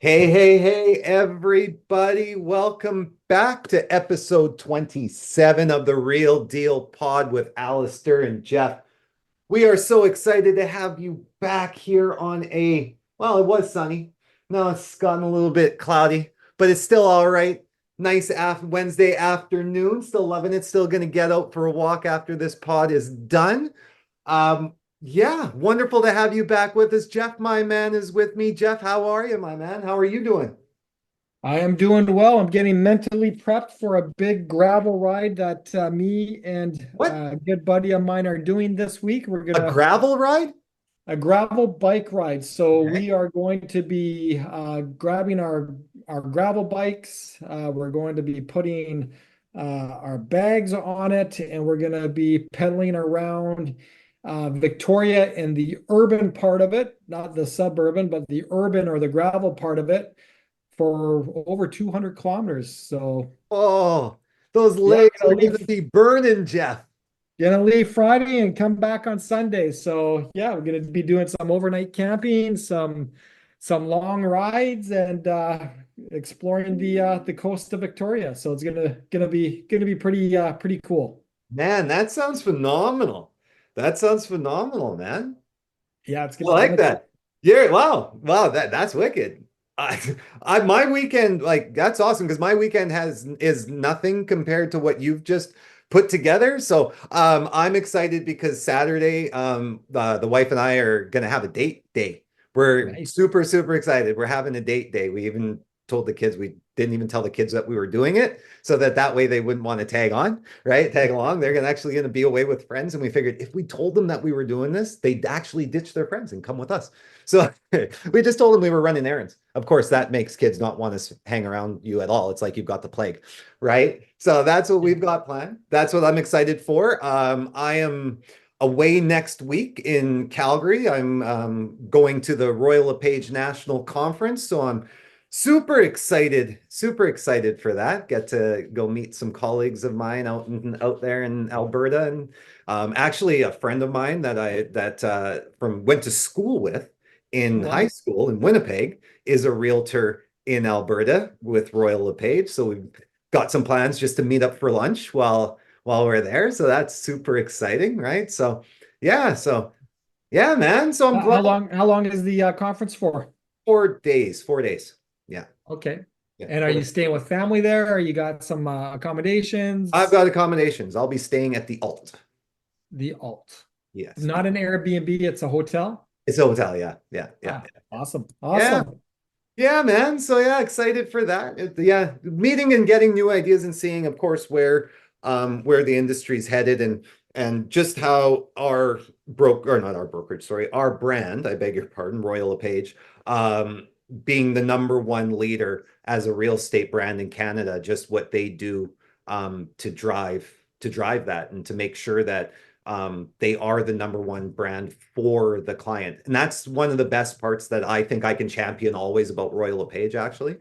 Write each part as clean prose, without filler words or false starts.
Hey, everybody. Welcome back to episode 27 of the Real Deal Pod with Allister and Geoff. We are so excited to have you back here on it was sunny. Now it's gotten a little bit cloudy, but it's still all right. Nice Wednesday afternoon. Still loving it. Still going to get out for a walk after this pod is done. Yeah, wonderful to have you back with us. Geoff, my man, is with me. Geoff, how are you, my man? How are you doing? I am doing well. I'm getting mentally prepped for a big gravel ride that me and What? a good buddy of mine are doing this week. We're A gonna gravel ride? a gravel bike ride. So Okay. we are going to be grabbing our gravel bikes. We're going to be putting our bags on it, and we're going to be pedaling around Victoria in the urban part of it, not the suburban, but the urban or the gravel part of it for over 200 kilometers. So Oh, those yeah, legs are gonna going to leave be burning, Geoff. gonna leave Friday and come back on Sunday. So yeah, we're gonna be doing some overnight camping, some long rides, and exploring the coast of Victoria. So it's gonna be pretty cool. Man, that sounds phenomenal. That sounds phenomenal, man. Yeah, I like that. Yeah, wow, that's wicked. My weekend, like that's awesome because my weekend has is nothing compared to what you've just put together. So I'm excited because Saturday, the wife and I are gonna have a date day. We're Nice. super excited. We're having a date day. We even told the kids we didn't even tell the kids that we were doing it so that way they wouldn't want to tag on, right? Tag along. They're gonna actually gonna be away with friends. And we figured if we told them that we were doing this, they'd actually ditch their friends and come with us. So we just told them we were running errands. Of course, that makes kids not want to hang around you at all. It's like you've got the plague, right? So that's what we've got planned. That's what I'm excited for. I am away next week in Calgary. I'm going to the Royal LePage National Conference, so I'm super excited for that. Get to go meet some colleagues of mine out there in Alberta, and actually a friend of mine that from went to school with in high Wow. school in Winnipeg is a realtor in Alberta with Royal LePage. So we've got some plans just to meet up for lunch while we're there. So that's super exciting, right? So yeah, man. So I'm glad. How long is the conference for? 4 days, 4 days. Yeah, Okay. yeah. And are you staying with family there? Or you got some I've accommodations? got accommodations. I'll be staying at the Alt. The alt. Yes, Not an Airbnb, it's a hotel. it's a hotel. Yeah. Ah, awesome. Yeah, Awesome. yeah, man. So yeah, excited for that. Yeah, meeting and getting new ideas and seeing, of course, where the industry's headed and just how our broker or not our brokerage, sorry, our brand, I beg your pardon, Royal LePage, being the number one leader as a real estate brand in Canada, just what they do to drive that and to make sure that they are the number one brand for the client. And that's one of the best parts that I think I can champion always about Royal LePage, actually.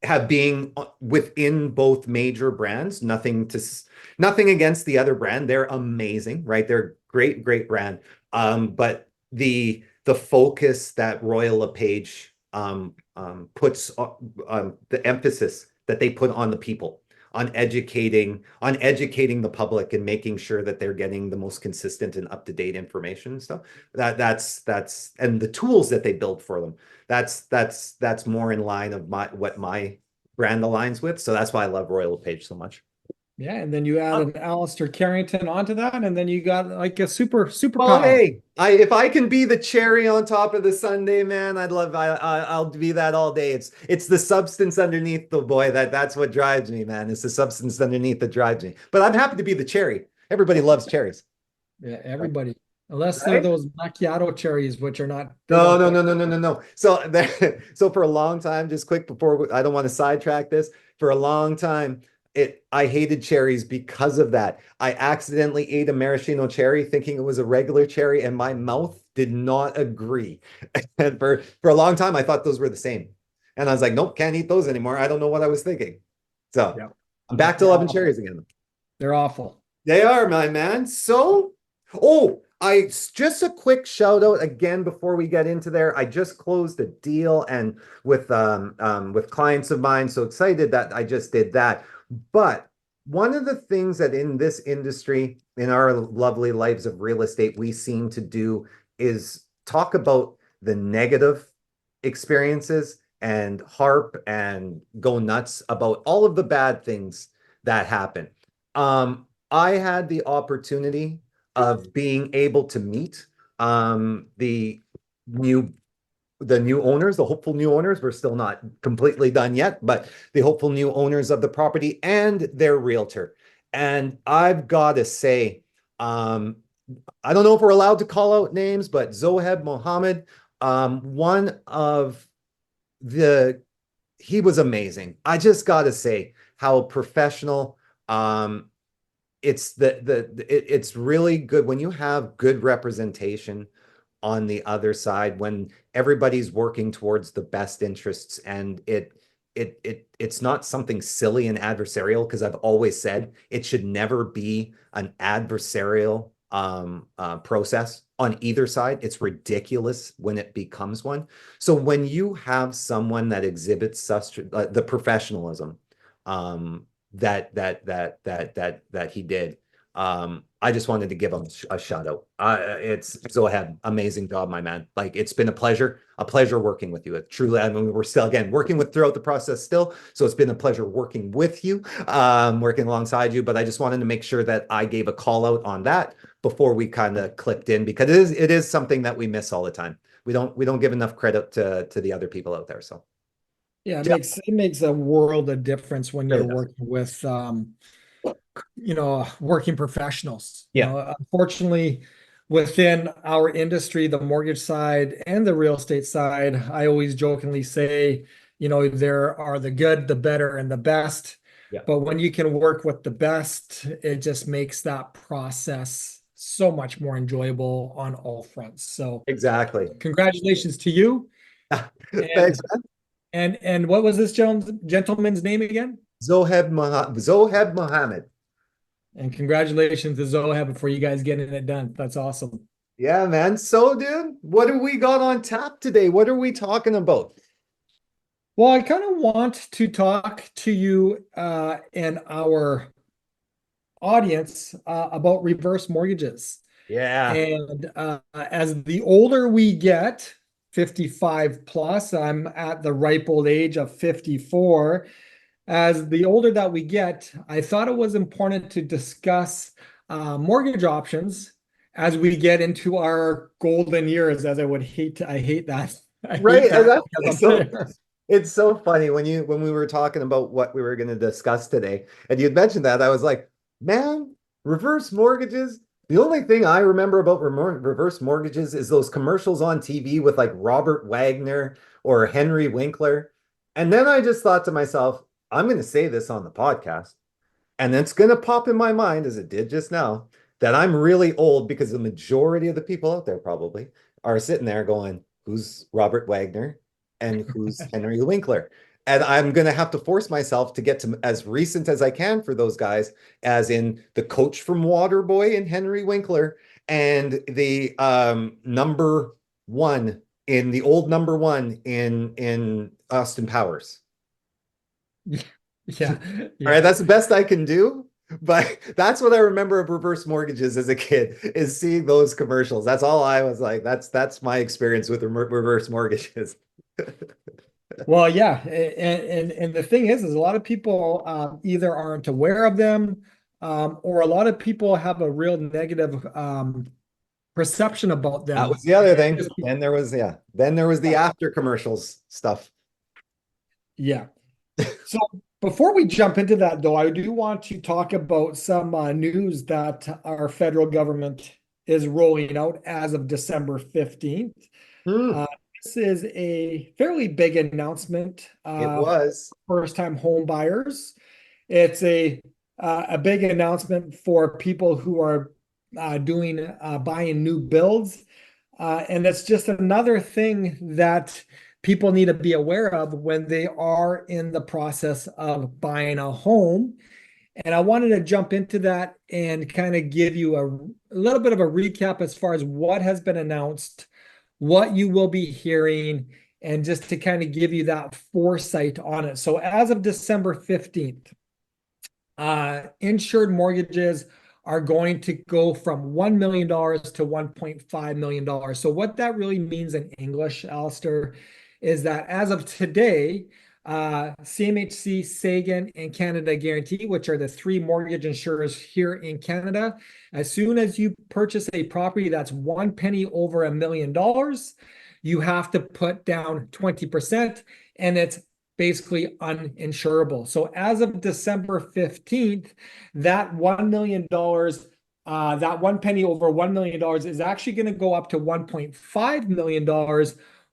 Have being within both major brands, nothing against the other brand. They're amazing, right? They're great brand. But the focus that Royal LePage puts the emphasis that they put on the people on educating the public and making sure that they're getting the most consistent and up-to-date information and stuff. That's and the tools that they build for them. That's more in line of what my brand aligns with. So that's why I love Royal LePage so much. Yeah, and then you add an Alistair Carrington onto that, and then you got like a Well, superpower. hey, if I can be the cherry on top of the sundae, man, I'll be that all day. It's the substance underneath the boy that's what drives me, man. It's the substance underneath that drives me. But I'm happy to be the cherry. Everybody loves cherries, Yeah, everybody. Unless they're right? those macchiato cherries, which are not, they No, don't no, quite. no, no, no, no, no. So so for a long time, just quick before I don't want to sidetrack this. For a long time, I hated cherries because of that. I accidentally ate a maraschino cherry thinking it was a regular cherry, and my mouth did not agree. And for a long time, I thought those were the same. And I was like, nope, can't eat those anymore. I don't know what I was thinking. So Yeah, I'm yeah, back to they're loving awful. cherries again. They're awful. They are, my man. So, oh, Just a quick shout out again before we get into there. I just closed a deal and with clients of mine, so excited that I just did that. But one of the things that in this industry, in our lovely lives of real estate, we seem to do is talk about the negative experiences and harp and go nuts about all of the bad things that happen. I had the opportunity of being able to meet new the new owners, the hopeful new owners. We're still not completely done yet, but the hopeful new owners of the property and their realtor. And I've got to say, I don't know if we're allowed to call out names, but Zoheb Mohammed, one of the he was amazing. I just got to say how professional. It's really good when you have good representation on the other side, when everybody's working towards the best interests, and it's not something silly and adversarial, because I've always said it should never be an adversarial process on either side. It's ridiculous when it becomes one. So when you have someone that exhibits such the professionalism that he did, I just wanted to give him a shout out. It's go ahead, amazing job, my man. Like, it's been a pleasure working with you. It truly, I mean, we're still again working with throughout the process still, so it's been a pleasure working with you, working alongside you. But I just wanted to make sure that I gave a call out on that before we kind of clicked in, because it is something that we miss all the time. We don't give enough credit to the other people out there. So Yeah, yeah, it makes a world of difference when you're really does. working with working professionals. Yeah, Unfortunately, within our industry, the mortgage side and the real estate side, I always jokingly say, there are the good, the better, and the best. yeah, But when you can work with the best, it just makes that process so much more enjoyable on all fronts. So exactly. congratulations to you. Thanks, And man. and what was this gentleman's name again? Zoheb Mohammed. And congratulations to Zohab for you guys getting it done. That's awesome. Yeah, man. So, dude, what do we got on tap today? What are we talking about? Well, I kind of want to talk to you and our audience about reverse mortgages. Yeah, And as the older we get, 55 plus, I'm at the ripe old age of 54. As the older that we get, I thought it was important to discuss mortgage options as we get into our golden years, as I hate that. I hate right. And that that's because I'm so there. it's so funny when we were talking about what we were going to discuss today, and you'd mentioned that, I was like, man, reverse mortgages. The only thing I remember about reverse mortgages is those commercials on TV with like Robert Wagner or Henry Winkler. And then I just thought to myself, I'm going to say this on the podcast. And it's going to pop in my mind, as it did just now, that I'm really old, because the majority of the people out there probably are sitting there going, who's Robert Wagner and who's Henry Winkler? And I'm going to have to force myself to get to as recent as I can for those guys, as in the coach from Waterboy and Henry Winkler, and the number one in the old number one in Austin Powers. Yeah, All right, yeah. that's the best I can do. But that's what I remember of reverse mortgages as a kid, is seeing those commercials. That's all I was like. That's my experience with reverse mortgages. Well, yeah, and the thing is a lot of people either aren't aware of them, or a lot of people have a real negative perception about That them. was the other And thing. Then there was the after commercials stuff. yeah. So before we jump into that, though, I do want to talk about some news that our federal government is rolling out as of December 15th. Hmm, Uh, this is a fairly big announcement it for was. first-time home buyers. It's a big announcement for people who are doing buying new builds, and it's just another thing that people need to be aware of when they are in the process of buying a home. And I wanted to jump into that and kind of give you a little bit of a recap as far as what has been announced, what you will be hearing, and just to kind of give you that foresight on it. So as of December 15th, insured mortgages are going to go from $1 million to $1.5 million. So what that really means in English, Alistair, is that as of today, CMHC, Sagan, and Canada Guarantee, which are the three mortgage insurers here in Canada, as soon as you purchase a property that's one penny over $1 million, you have to put down 20%, and it's basically uninsurable. So as of December 15th, that $1 million, that one penny over $1 million is actually going to go up to $1.5 million,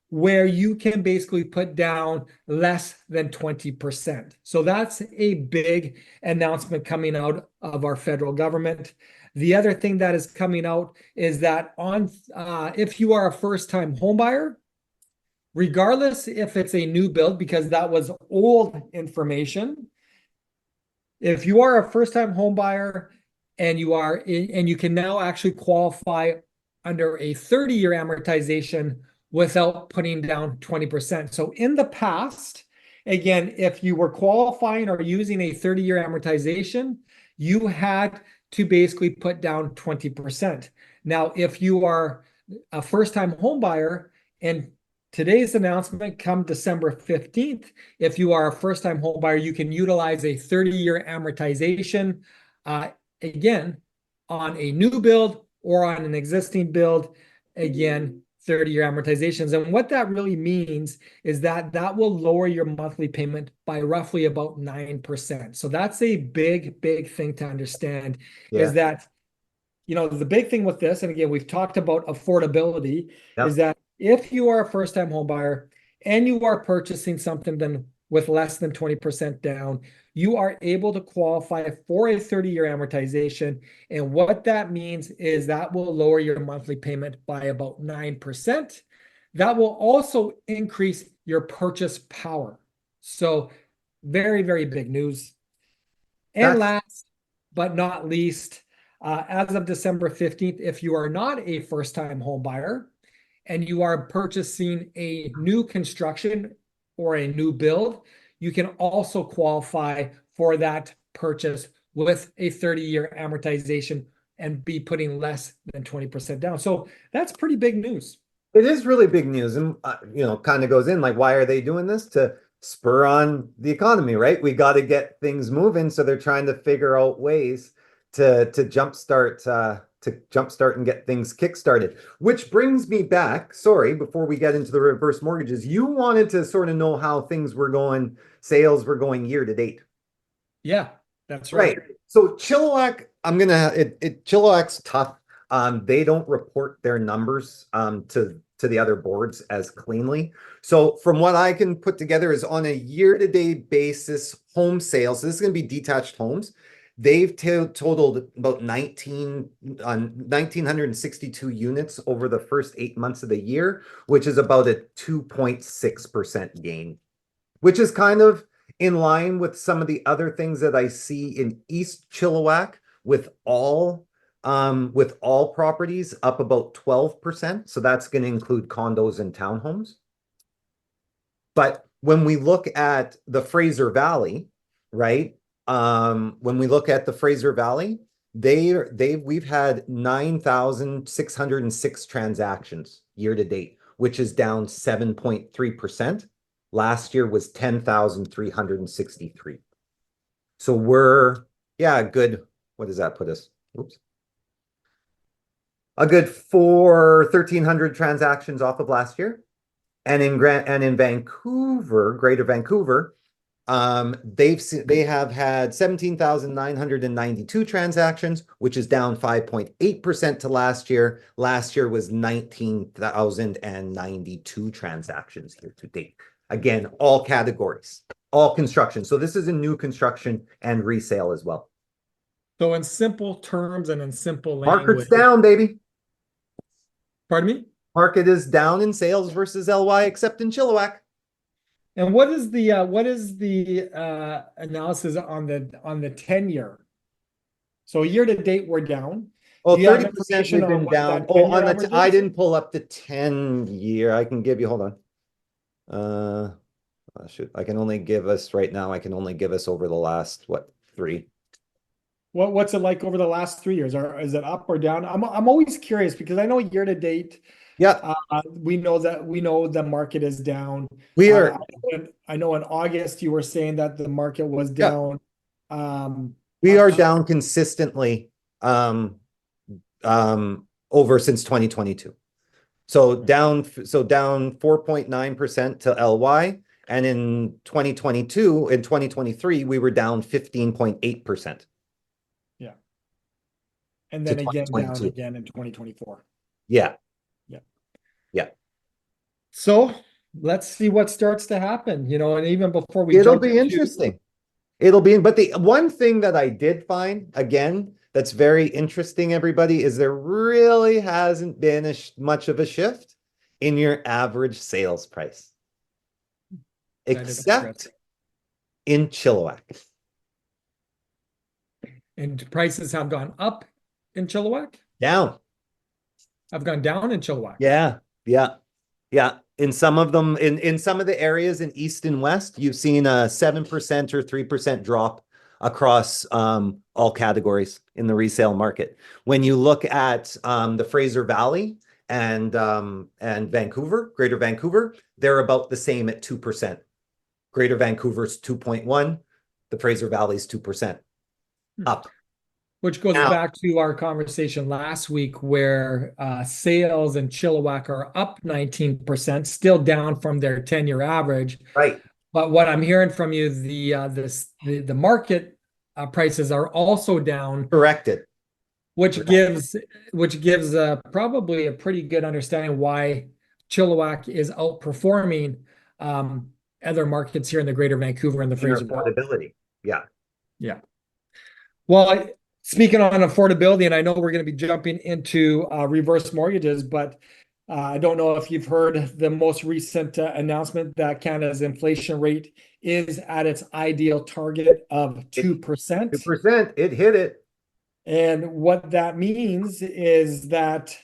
where you can basically put down less than 20%. So that's a big announcement coming out of our federal government. The other thing that is coming out is that if you are a first-time homebuyer, regardless if it's a new build, because that was old information, if you are a first-time home buyer and you can now actually qualify under a 30-year amortization without putting down 20%. So in the past, again, if you were qualifying or using a 30-year amortization, you had to basically put down 20%. Now, if you are a first-time home buyer, and today's announcement come December 15th, if you are a first-time home buyer, you can utilize a 30-year amortization, again, on a new build or on an existing build, again, 30-year amortizations. And what that really means is that that will lower your monthly payment by roughly about 9%. So that's a big, big thing to understand, is that, the big thing with this, and again, we've talked about affordability, is that if you are a first-time home buyer and you are purchasing something then with less than 20% down, you are able to qualify for a 30-year amortization. And what that means is that will lower your monthly payment by about 9%. That will also increase your purchase power. So very, very big news. And last but not least, as of December 15th, if you are not a first-time home buyer and you are purchasing a new construction or a new build, you can also qualify for that purchase with a 30-year amortization and be putting less than 20% down. So that's pretty big news. It is really big news, and kind of goes in like, why are they doing this? To spur on the economy, right? We got to get things moving, so they're trying to figure out ways to jumpstart and get things kickstarted. Which brings me back, sorry, before we get into the reverse mortgages, you wanted to sort of know how things were going, sales were going year to date. Yeah, that's right. So Chilliwack, Chilliwack's tough. They don't report their numbers to the other boards as cleanly. So from what I can put together is on a year-to-date basis, home sales, so this is going to be detached homes. They've totaled about 1,962 units over the first 8 months of the year, which is about a 2.6% gain, which is kind of in line with some of the other things that I see in East Chilliwack with all properties up about 12%. So that's going to include condos and townhomes. But when we look at the Fraser Valley, right? When we look at the Fraser Valley, we've had 9,606 transactions year to date, which is down 7.3%. Last year was 10,363. So we're, good. What does that put us? Oops. A good 1,300 transactions off of last year. And in Vancouver, Greater Vancouver, they have had 17,992 transactions, which is down 5.8% to last year. Last year was 19,092 transactions year to date. Again, all categories, all construction. So this is a new construction and resale as well. So in simple terms and in simple language. Market's down, baby. Pardon me? Market is down in sales versus LY, except in Chilliwack. And what is the analysis on the 10-year? So year to date, we're down. Do Oh, you have 30% information we've on been what down. that Oh, 10-year average I is? didn't pull up the 10-year. I can give you, hold on. Uh, shoot, I can only give us right now, I can only give us over the last, what, three? What's it like over the last 3 years? Or is it up or down? I'm always curious because I know year to date, Yeah, we know the market is down. we are, I know in August you were saying that the market was yeah, down we up are to down consistently over since 2022. So down 4.9% to LY. And in 2022, in 2023, we were down 15.8% yeah, and to then again down 2022. again in 2024. Yeah, Yeah. yeah. So let's see what starts to happen, and even before we It'll jump be into interesting. It'll be, but the one thing that I did find, again, that's very interesting, everybody, is there really hasn't been much of a shift in your average sales price, that is interesting. except in Chilliwack. And prices have gone up in Chilliwack, Down. have gone down in Chilliwack. Yeah, yeah, yeah. In some of them, in some of the areas in East and West, you've seen a 7% or 3% drop across all categories in the resale market. When you look at the Fraser Valley and Vancouver, Greater Vancouver, they're about the same at 2%. Greater Vancouver's 2.1, the Fraser Valley's 2% up. Which goes Now, back to our conversation last week where sales in Chilliwack are up 19%, still down from their 10-year average. right, But what I'm hearing from you, the market prices are also down, corrected. which gives probably a pretty good understanding why Chilliwack is outperforming other markets here in the Greater Vancouver and the In Fraser Valley. affordability. Yeah. Yeah. Well, speaking on affordability, and I know we're going to be jumping into reverse mortgages, but I don't know if you've heard the most recent announcement that Canada's inflation rate is at its ideal target of 2%. 2%, it hit it. And what that means is that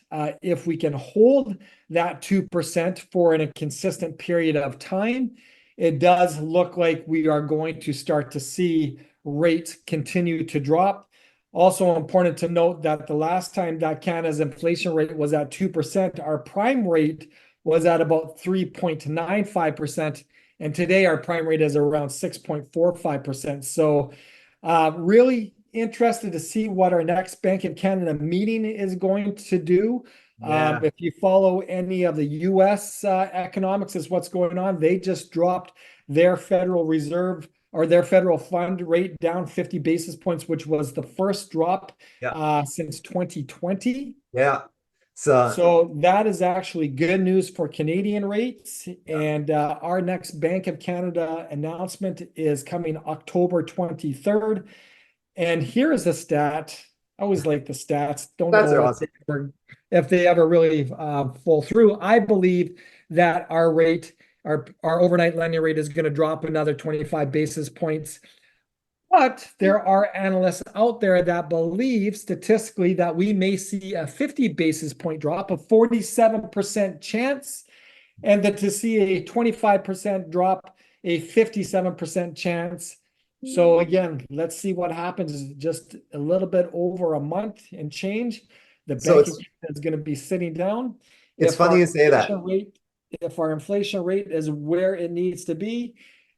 if we can hold that 2% for a consistent period of time, it does look like we are going to start to see rates continue to drop. Also important to note that the last time that Canada's inflation rate was at 2%, our prime rate was at about 3.95%. And today our prime rate is around 6.45%. So really interested to see what our next Bank of Canada meeting is going to do. Yeah. If you follow any of the US economics is what's going on, they just dropped their Federal Reserve or their federal fund rate down 50 basis points, which was the first drop since 2020. Yeah. So that is actually good news for Canadian rates. And our next Bank of Canada announcement is coming October 23rd. And here is a stat. I always like the stats. Don't That's know awesome. if they ever really fall through. I believe that our rate, our overnight lending rate is going to drop another 25 basis points. But there are analysts out there that believe statistically that we may see a 50 basis point drop, a 47% chance, and that to see a 25% drop, a 57% chance. So again, let's see what happens. Just a little bit over a month and change. The Bank of Canada is going to be sitting down. It's funny you say that. If our inflation rate is where it needs to be,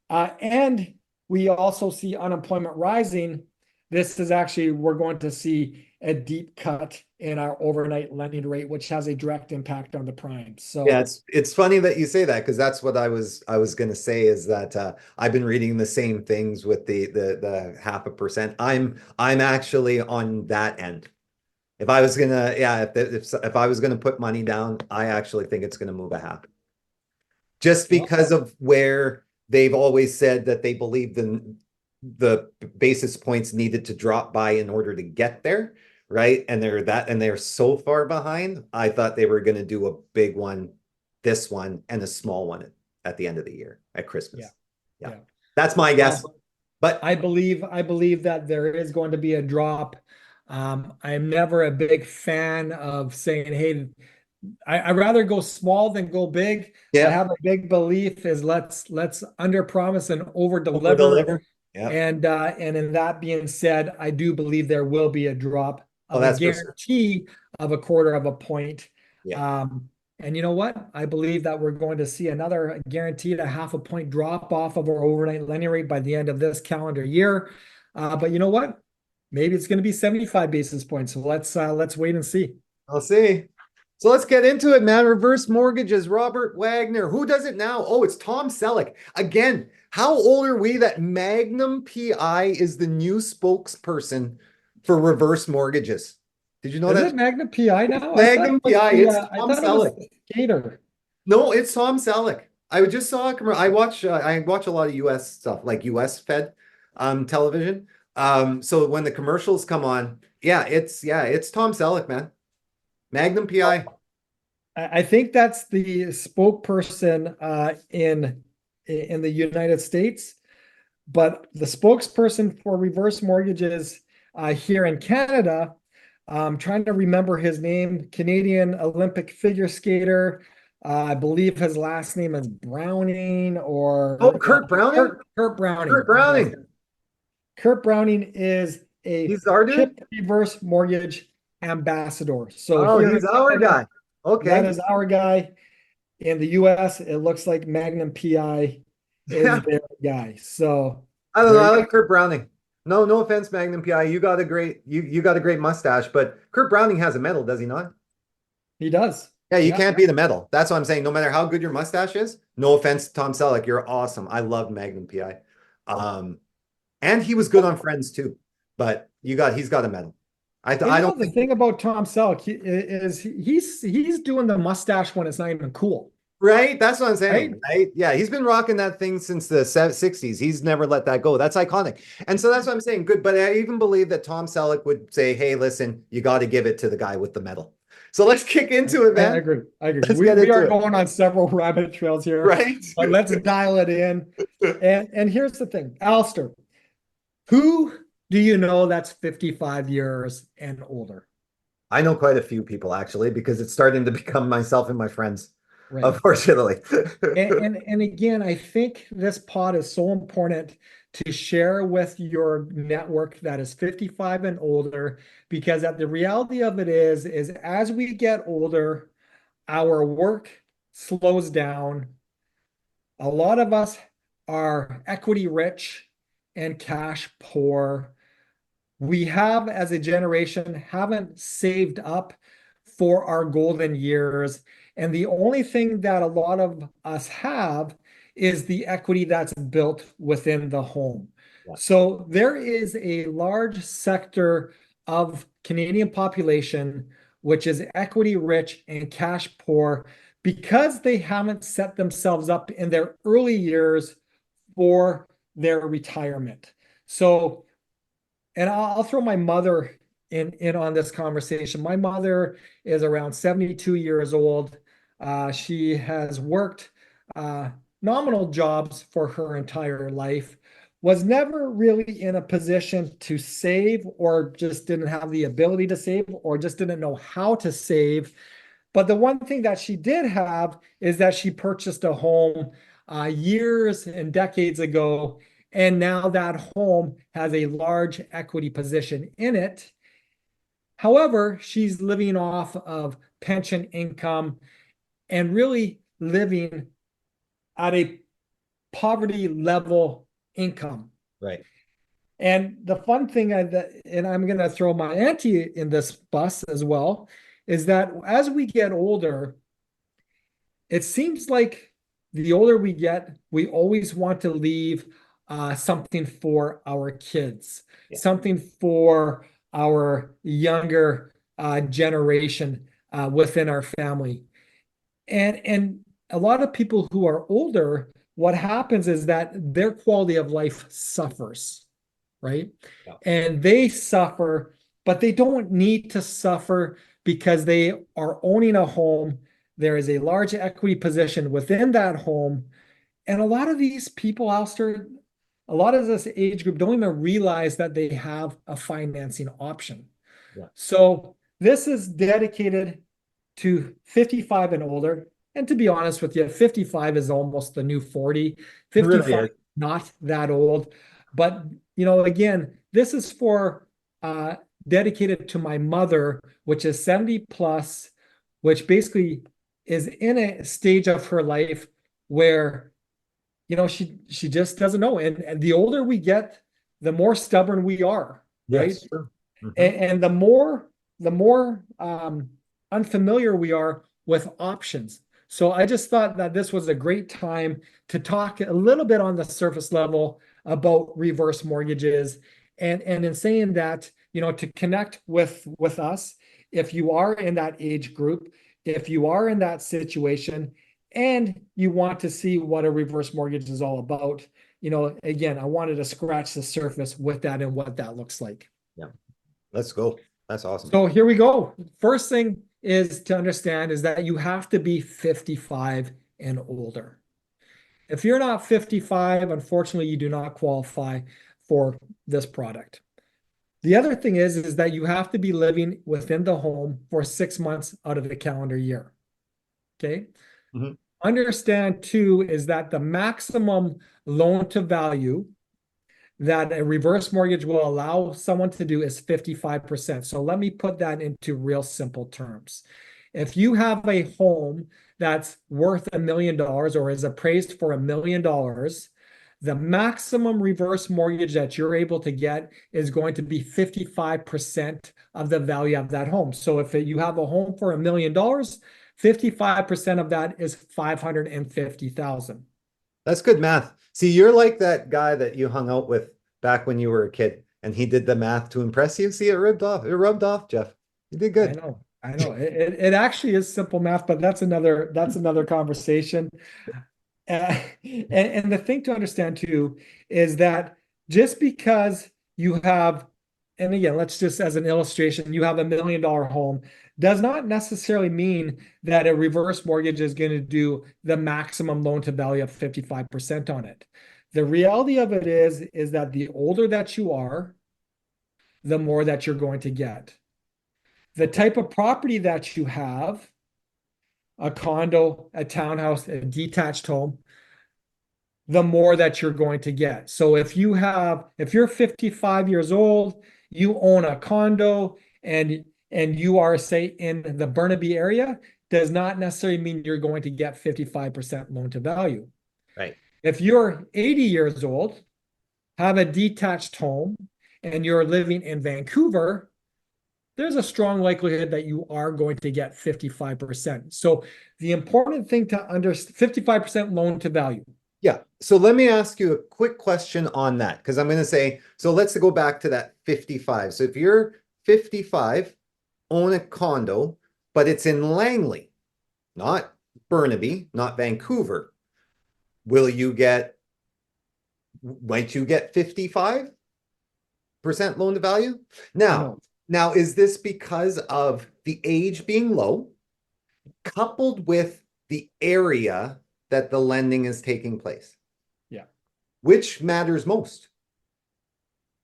and we also see unemployment rising, this is actually, we're going to see a deep cut in our overnight lending rate, which has a direct impact on the prime. So yeah, it's funny that you say that because that's what I was going to say is that I've been reading the same things with the 0.5%. I'm actually on that end. If I was gonna, yeah, if I was gonna put money down, I actually think it's gonna move a half. Just because of where they've always said that they believe the basis points needed to drop by in order to get there, right? And they're so far behind. I thought they were going to do a big one, this one, and a small one at the end of the year. at Yeah. Christmas. Yeah. Yeah. That's my guess. Well, But I believe that there is going to be a drop. I'm never a big fan of saying, "Hey, I'd rather go small than go big." I yeah, have a big belief is let's under promise and over over deliver. deliver. Yeah. And in that being said, I do believe there will be a drop Oh, of a that's for sure. guarantee of a quarter of a point. Yeah. And you know what? I believe that we're going to see another guaranteed a half a point drop off of our overnight lending rate by the end of this calendar year. But you know what? Maybe it's going to be 75 basis points. So let's wait and see. I'll see. So let's get into it, man. Reverse mortgages, Robert Wagner. Who does it now? Oh, it's Tom Selleck. Again, how old are we that Magnum PI is the new spokesperson for reverse mortgages? Did you know Is that? it Magna PI now? I thought it Magnum was PI, the it's I Tom thought it was Selleck. Skater. No, it's Tom Selleck. I just saw a commercial. I watch a lot of US stuff, like US Fed television. So when the commercials come on, it's Tom Selleck, man. Magnum PI. I think that's the spokesperson in the United States, but the spokesperson for reverse mortgages here in Canada, I'm trying to remember his name, Canadian Olympic figure skater. I believe his last name is Browning Oh, or Kurt Browning? Kurt Browning. Kurt Browning. Kurt Browning is a He's our dude? chip reverse mortgage ambassador. So Oh, here he's in our Canada, guy. that Okay. is our guy. In the US, it looks like Magnum PI is Yeah. their guy. So I don't know. there I you like Kurt Browning. No offense, Magnum PI. You got a great mustache, but Kurt Browning has a medal, does he not? he does. Yeah, you Yeah. can't beat a medal. That's what I'm saying. No matter how good your mustache is, no offense, Tom Selleck, you're awesome. I love Magnum PI. And he was good on Friends too. But he's got a medal. You I know, don't the think thing about Tom Selleck is he's doing the mustache when it's not even cool, right. That's what I'm right? saying. Right? Yeah, he's been rocking that thing since the 60s. He's never let that go. That's iconic. And so that's what I'm saying. Good, but I even believe that Tom Selleck would say, "Hey, listen, you got to give it to the guy with the medal." So let's kick into it, I man. agree. I agree. Let's We get we into are it. going on several rabbit trails here, Right? but let's dial it in. And here's the thing, Alistair, who do you know that's 55 years and older? I know quite a few people actually because it's starting to become myself and my friends, Right. unfortunately. And again, I think this pod is so important to share with your network that is 55 and older, because the reality of it is as we get older, our work slows down. A lot of us are equity rich and cash poor. We have, as a generation, haven't saved up for our golden years. And the only thing that a lot of us have is the equity that's built within the home. Yeah. So there is a large sector of Canadian population which is equity rich and cash poor because they haven't set themselves up in their early years for their retirement. So, and I'll throw my mother in on this conversation. My mother is around 72 years old. She has worked nominal jobs for her entire life, was never really in a position to save, or just didn't have the ability to save, or just didn't know how to save. But the one thing that she did have is that she purchased a home years and decades ago, and now that home has a large equity position in it. However, she's living off of pension income and really living at a poverty level income. Right. And the fun thing, and I'm going to throw my auntie in this bus as well, is that as we get older, it seems like the older we get, we always want to leave something for our kids, Yeah. something for our younger generation within our family. And a lot of people who are older, what happens is that their quality of life suffers, right? Yeah. And they suffer, but they don't need to suffer because they are owning a home. There is a large equity position within that home, And a lot of these people, Alistair, a lot of this age group don't even realize that they have a financing option. Yeah. So this is dedicated to 55 and older. And to be honest with you, 55 is almost the new 40. It really 55, is. not that old. But, you know, again, this is for dedicated to my mother, which is 70 plus, which basically is in a stage of her life where, you know, she just doesn't know. And the older we get, the more stubborn we are, right? Yes, sure. And the more unfamiliar we are with options. So I just thought that this was a great time to talk a little bit on the surface level about reverse mortgages. And in saying that, you know, to connect with us, if you are in that age group, if you are in that situation, and you want to see what a reverse mortgage is all about, you know, again, I wanted to scratch the surface with that and what that looks like. Yeah. Let's go. That's awesome. So here we go. First thing is to understand is that you have to be 55 and older. If you're not 55, unfortunately, you do not qualify for this product. The other thing is that you have to be living within the home for 6 months out of the calendar year. Okay. Mhm. Understand too is that the maximum loan to value that a reverse mortgage will allow someone to do is 55%. So let me put that into real simple terms. If you have a home that's worth $1 million or is appraised for $1 million, the maximum reverse mortgage that you're able to get is going to be 55% of the value of that home. So if you have a home for $1 million, 55% of that is 550,000. That's good math. See, you're like that guy that you hung out with back when you were a kid, and he did the math to impress you. See, it rubbed off. It rubbed off, Geoff. You did I good. know, I know. It actually is simple math, but that's another conversation. And the thing to understand too is that just because you have, and again, let's just as an illustration, you have $1 million home, does not necessarily mean that a reverse mortgage is going to do the maximum loan to value of 55% on it. The reality of it is that the older that you are, the more that you're going to get. The type of property that you have, a condo, a townhouse, a detached home, the more that you're going to get. So if you're 55 years old, you own a condo and you are, say, in the Burnaby area, does not necessarily mean you're going to get 55% loan to value. Right. If you're 80 years old, have a detached home, and you're living in Vancouver, there's a strong likelihood that you are going to get 55%. So the important thing to understand, 55% loan to value. Yeah. So let me ask you a quick question on that, because I'm going to say, so let's go back to that 55. So if you're 55, own a condo, but it's in Langley, not Burnaby, not Vancouver, might you get 55% loan to value? No. Now, is this because of the age being low, coupled with the area that the lending is taking place? Yeah. Which matters most?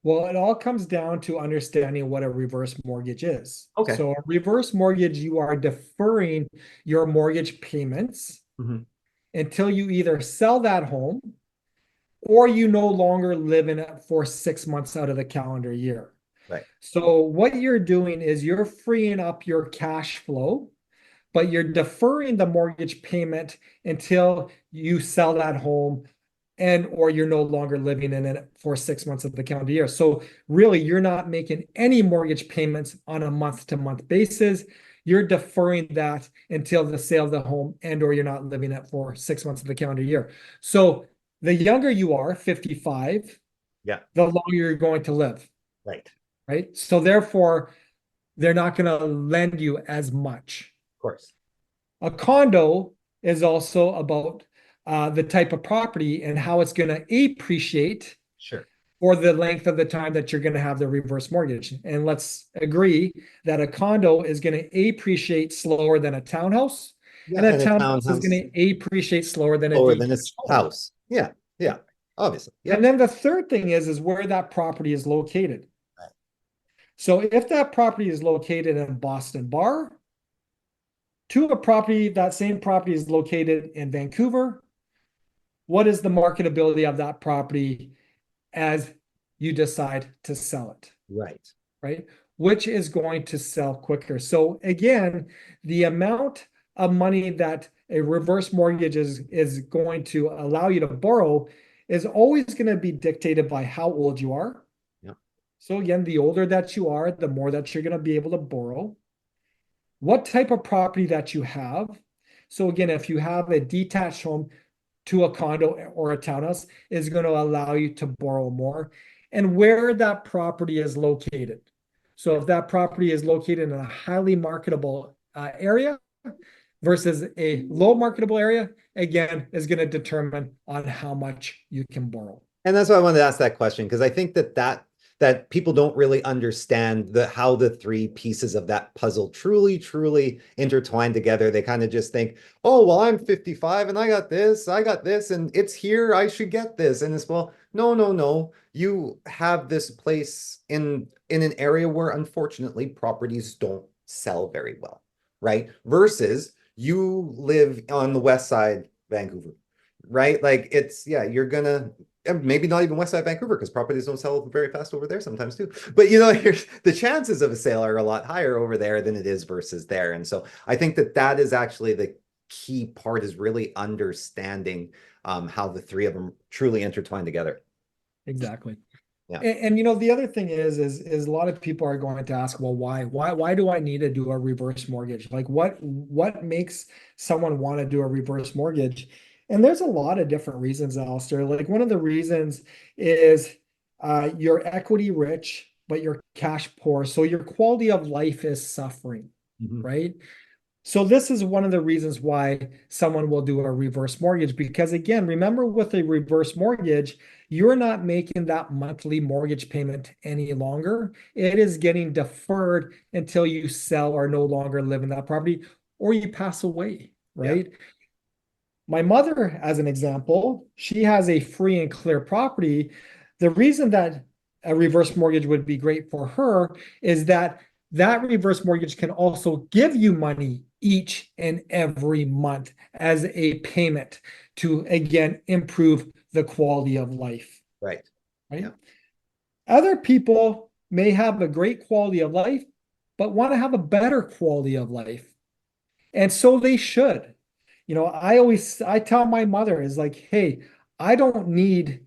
Well, it all comes down to understanding what a reverse mortgage is. Okay. So a reverse mortgage, you are deferring your mortgage payments until you either sell that home or you no longer live in it for 6 months out of the calendar year. Right. So what you're doing is you're freeing up your cash flow, but you're deferring the mortgage payment until you sell that home and or you're no longer living in it for 6 months of the calendar year. So really, you're not making any mortgage payments on a month-to-month basis. You're deferring that until the sale of the home and or you're not living it for 6 months of the calendar year. So the younger you are, 55, Yeah. the longer you're going to live. Right. Right. So therefore, they're not going to lend you as much. Of course. A condo is also about the type of property and how it's going to appreciate Sure. for the length of the time that you're going to have the reverse mortgage. And let's agree that a condo is going to appreciate slower than a townhouse. Yeah, And a and a townhouse is townhouse going to appreciate slower than a lower than detached its home. house. Yeah, yeah, obviously. And Yep. then the third thing is where that property is located. Right. So if that property is located in Boston Bar, to a property, that same property is located in Vancouver, what is the marketability of that property as you decide to sell it, Right. right? Which is going to sell quicker. So again, the amount of money that a reverse mortgage is going to allow you to borrow is always going to be dictated by how old you are. Yep. So again, the older that you are, the more that you're going to be able to borrow. What type of property that you have. So again, if you have a detached home to a condo or a townhouse is going to allow you to borrow more, and where that property is located. So if that property is located in a highly marketable area versus a low marketable area, again, is going to determine on how much you can borrow. And that's why I wanted to ask that question, because I think that people don't really understand how the three pieces of that puzzle truly intertwine together. They kind of just think, oh, well, I'm 55 and I got this, and it's here, I should get this. And it's, well, no, no, no. You have this place in an area where unfortunately properties don't sell very well, right? Versus you live on the west side, Vancouver, right? Like it's, yeah, you're gonna maybe not even West Side Vancouver because properties don't sell very fast over there sometimes too. But the chances of a sale are a lot higher over there than it is versus there. And so I think that is actually the key part, is really understanding how the three of them truly intertwine together. Exactly. Yeah. And the other thing is a lot of people are going to ask, well, why do I need to do a reverse mortgage? Like what makes someone want to do a reverse mortgage? And there's a lot of different reasons, Alistair. Like one of the reasons is you're equity rich, but you're cash poor. So your quality of life is suffering, Mhm. right? So this is one of the reasons why someone will do a reverse mortgage, because again, remember with a reverse mortgage, you're not making that monthly mortgage payment any longer. It is getting deferred until you sell or no longer live in that property or you pass away, Yeah. right? My mother, as an example, she has a free and clear property. The reason that a reverse mortgage would be great for her is that that reverse mortgage can also give you money each and every month as a payment to, again, improve the quality of life, Right. right? Yeah. Other people may have a great quality of life, but want to have a better quality of life. And so they should. I tell my mother is like, hey, I don't need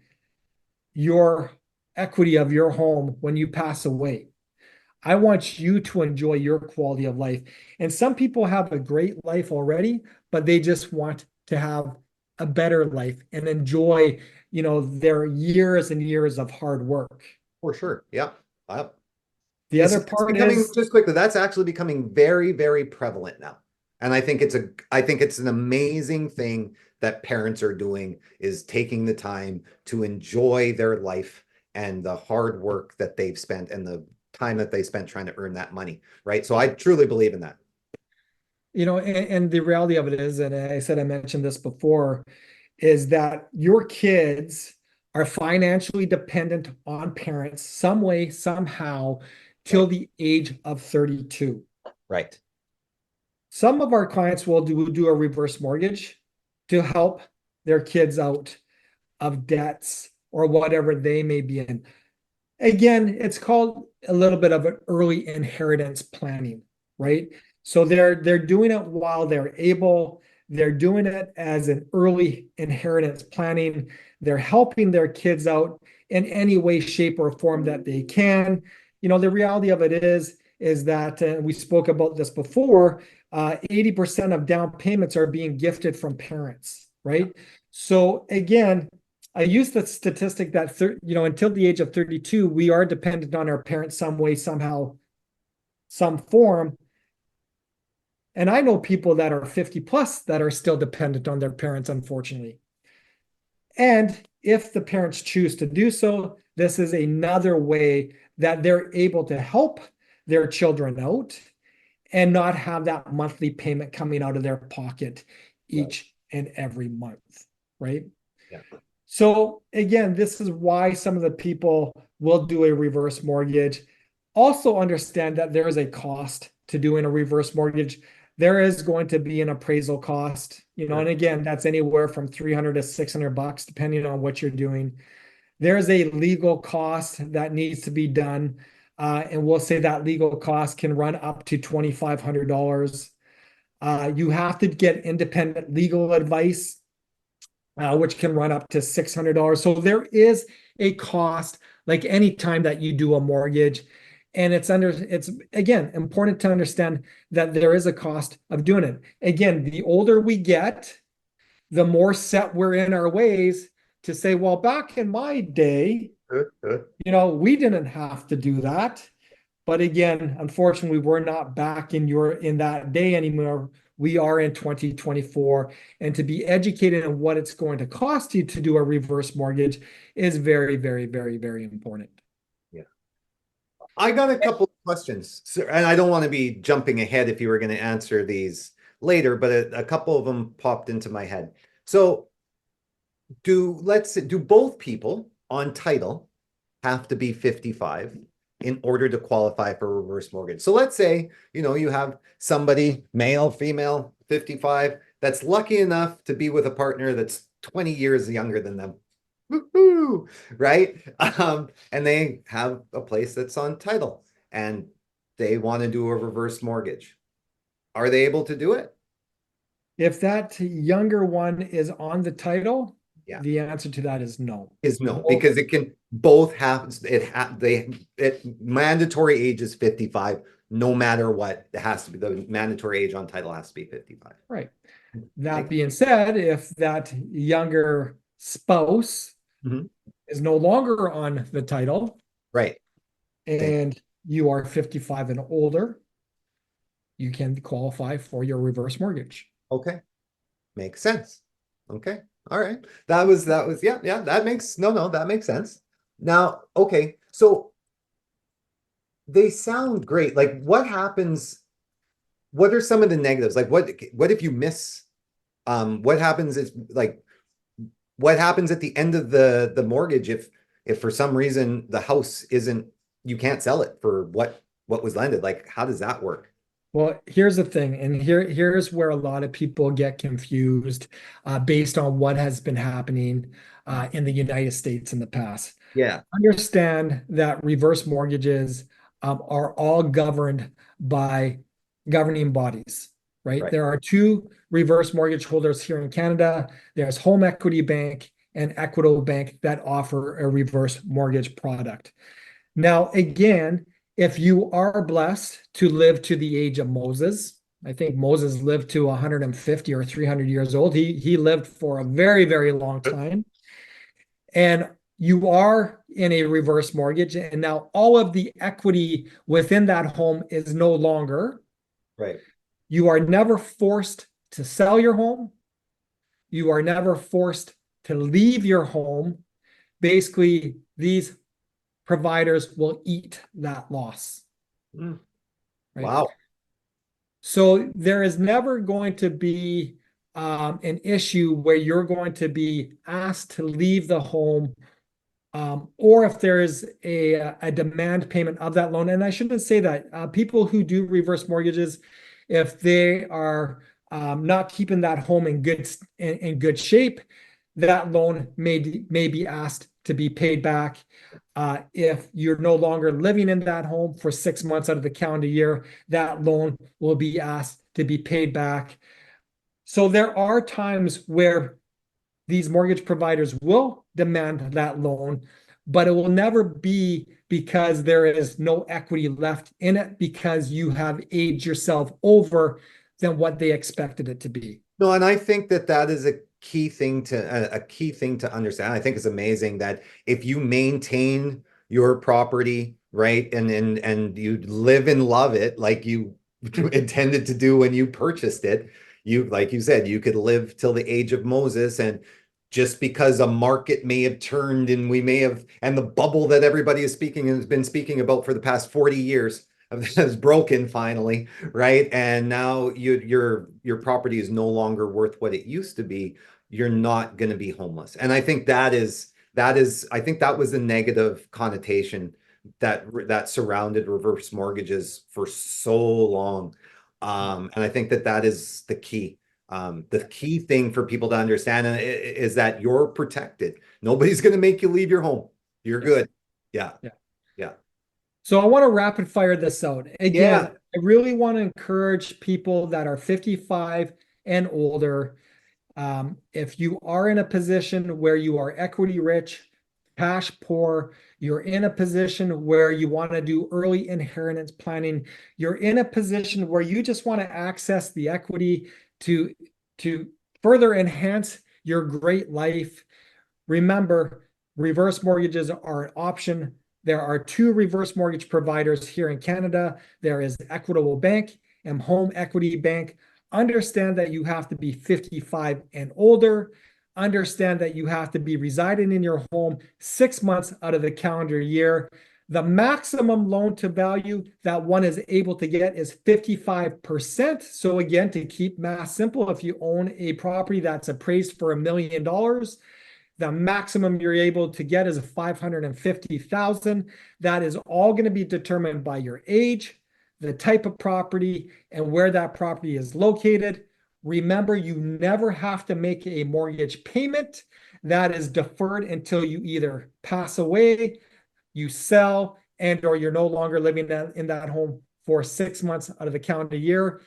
your equity of your home when you pass away. I want you to enjoy your quality of life. And some people have a great life already, but they just want to have a better life and enjoy, their years and years of hard work. For sure. Yeah. The other It's part becoming, is, just quickly, that's actually becoming very prevalent now. And I think it's an amazing thing that parents are doing, is taking the time to enjoy their life and the hard work that they've spent and the time that they spent trying to earn that money, right? So I truly believe in that. and the reality of it is, and I mentioned this before, is that your kids are financially dependent on parents some way, somehow, till Right. the age of 32. Right. Some of our clients will do a reverse mortgage to help their kids out of debts or whatever they may be in. Again, it's called a little bit of an early inheritance planning, right? So they're doing it while they're able. They're doing it as an early inheritance planning. They're helping their kids out in any way, shape, or form that they can. The reality of it is that we spoke about this before. 80% of down payments are being gifted from parents, right? So again, I use the statistic that until the age of 32, we are dependent on our parents some way, somehow, some form. And I know people that are 50 plus that are still dependent on their parents, unfortunately. And if the parents choose to do so, this is another way that they're able to help their children out and not have that monthly payment coming out of their pocket Right. each and every month, right? Yeah. So again, this is why some of the people will do a reverse mortgage. Also understand that there is a cost to doing a reverse mortgage. There is going to be an appraisal cost, Sure. and again, that's anywhere from 300 to 600 bucks, depending on what you're doing. There's a legal cost that needs to be done. And we'll say that legal cost can run up to $2,500. You have to get independent legal advice, which can run up to $600. So there is a cost, like any time that you do a mortgage. And it's again important to understand that there is a cost of doing it. Again, the older we get, the more set we're in our ways to say, well, back in my day, Good, good. we didn't have to do that. But again, unfortunately, we're not back in that day anymore. We are in 2024. And to be educated on what it's going to cost you to do a reverse mortgage is very, very, very, very important. Yeah. I got a couple of questions, and I don't want to be jumping ahead if you were going to answer these later, but a couple of them popped into my head. So do both people on title have to be 55 in order to qualify for a reverse mortgage? So let's say, you have somebody, male, female, 55, that's lucky enough to be with a partner that's 20 years younger than them. Woo-hoo, right? And they have a place that's on title and they want to do a reverse mortgage. Are they able to do it? If that younger one is on the title, Yeah. the answer to that is no. Is no, because it can both have mandatory age is 55, no matter what. It has to be, the mandatory age on title has to be 55. Right. That being said, if that younger spouse is no longer on the title, right, and you are 55 and older, you can qualify for your reverse mortgage. Okay. Makes sense. Okay. All right. That was yeah, that makes that makes sense. Now, okay. So they sound great. Like what happens? What are some of the negatives? Like what if you miss what happens is like what happens at the end of the mortgage if for some reason the house isn't, you can't sell it for what was lended? Like how does that work? Well, here's the thing, and here's where a lot of people get confused based on what has been happening in the United States in the past. Yeah. Understand that reverse mortgages are all governed by governing bodies, right? Right. There are two reverse mortgage holders here in Canada. There's Home Equity Bank and Equitable Bank that offer a reverse mortgage product. Now, again, if you are blessed to live to the age of Moses, I think Moses lived to 150 or 300 years old. He lived for a very, very long time. And you are in a reverse mortgage, and now all of the equity within that home is no longer. Right. You are never forced to sell your home. You are never forced to leave your home. Basically, these providers will eat that loss. Mm. Right? Wow. So there is never going to be an issue where you're going to be asked to leave the home, or if there is a demand payment of that loan. And I shouldn't say that. People who do reverse mortgages, if they are not keeping that home in good shape, that loan may be asked to be paid back. If you're no longer living in that home for 6 months out of the calendar year, that loan will be asked to be paid back. So there are times where these mortgage providers will demand that loan, but it will never be because there is no equity left in it because you have aged yourself over than what they expected it to be. No, and I think that is a key thing to understand. I think it's amazing that if you maintain your property, right, and you live and love it like you intended to do when you purchased it, you, like you said, you could live till the age of Moses. And just because a market may have turned and we may have, and the bubble that everybody is speaking and has been speaking about for the past 40 years has broken finally, right? And now your property is no longer worth what it used to be. You're not going to be homeless. And I think I think that was the negative connotation that surrounded reverse mortgages for so long. And I think that is the key. The key thing for people to understand is that you're protected. Nobody's going to make you leave your home. You're good. Yeah. Yeah. Yeah. So I want to rapid fire this out. Again, Yeah. I really want to encourage people that are 55 and older. If you are in a position where you are equity rich, cash poor, you're in a position where you want to do early inheritance planning, you're in a position where you just want to access the equity to to further enhance your great life. Remember, reverse mortgages are an option. There are two reverse mortgage providers here in Canada. There is Equitable Bank and Home Equity Bank. Understand that you have to be 55 and older. Understand that you have to be residing in your home 6 months out of the calendar year. The maximum loan to value that one is able to get is 55%. So again, to keep math simple, if you own a property that's appraised for $1 million, the maximum you're able to get is 550,000. That is all going to be determined by your age, the type of property, and where that property is located. Remember, you never have to make a mortgage payment. That is deferred until you either pass away, you sell, and or you're no longer living in that home for 6 months out of the calendar year.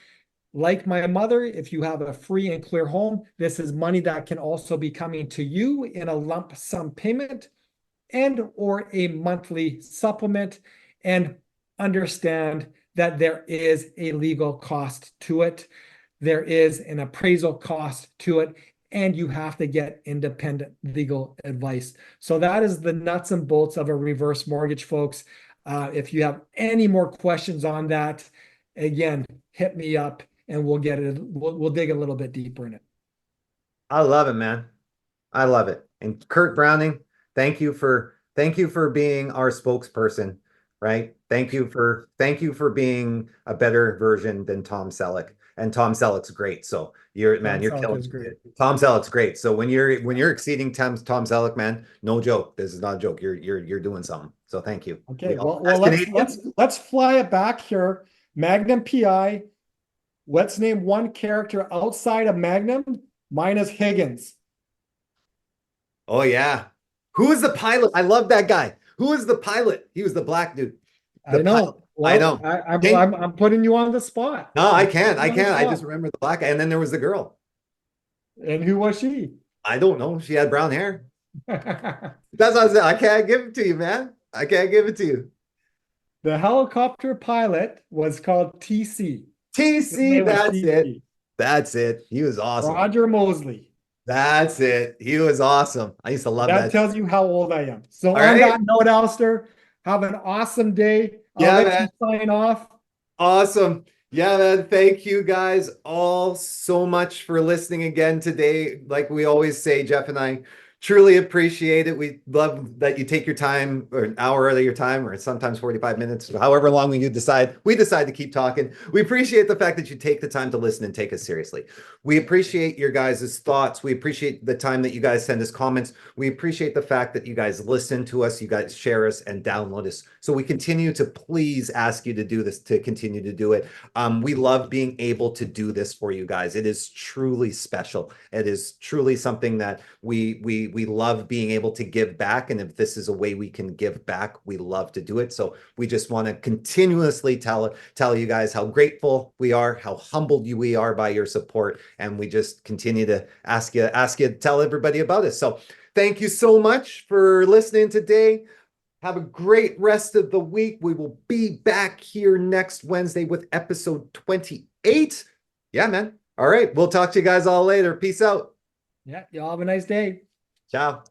Like my mother, if you have a free and clear home, this is money that can also be coming to you in a lump sum payment and or a monthly supplement. And understand that there is a legal cost to it. There is an appraisal cost to it, and you have to get independent legal advice. So that is the nuts and bolts of a reverse mortgage, folks. If you have any more questions on that, again, hit me up and we'll get it. We'll dig a little bit deeper in it. I love it, man. I love it. And Kurt Browning, thank you for being our spokesperson, right? Thank you for being a better version than Tom Selleck. And Tom Selleck's great. So you're killing it. Tom Selleck's great. So when you're exceeding Tom Selleck, man, no joke. This is not a joke. You're doing something. So thank you. Okay. Well, let's fly it back here. Magnum PI. Let's name one character outside of Magnum. Mine is Higgins. Oh yeah. Who is the pilot? I love that guy. Who is the pilot? He was the black dude. I know. Well, I know. I'm putting you on the spot. No, I can't. I just remember the black guy. And then there was the girl. And who was she? I don't know. She had brown hair. That's what I said. I can't give it to you, man. I can't give it to you. The helicopter pilot was called TC. TC, that's it. That's it. He was awesome. Roger Mosley. That's it. He was awesome. I used to love that. That tells you how old I am. So on that note, Allister, have an awesome day. I'll let you sign off. Awesome. Yeah, man. Thank you guys all so much for listening again today. Like we always say, Geoff and I truly appreciate it. We love that you take your time, or an hour out of your time, or sometimes 45 minutes, however long we decide to keep talking. We appreciate the fact that you take the time to listen and take us seriously. We appreciate your guys' thoughts. We appreciate the time that you guys send us comments. We appreciate the fact that you guys listen to us, you guys share us and download us. So we continue to please ask you to do this, to continue to do it. We love being able to do this for you guys. It is truly special. It is truly something that we love being able to give back. And if this is a way we can give back, we love to do it. So we just want to continuously tell you guys how grateful we are, how humbled we are by your support. And we just continue to ask you to tell everybody about us. So thank you so much for listening today. Have a great rest of the week. We will be back here next Wednesday with episode 28. Yeah, man. All right. We'll talk to you guys all later. Peace out. Yeah. Y'all have a nice day. Ciao.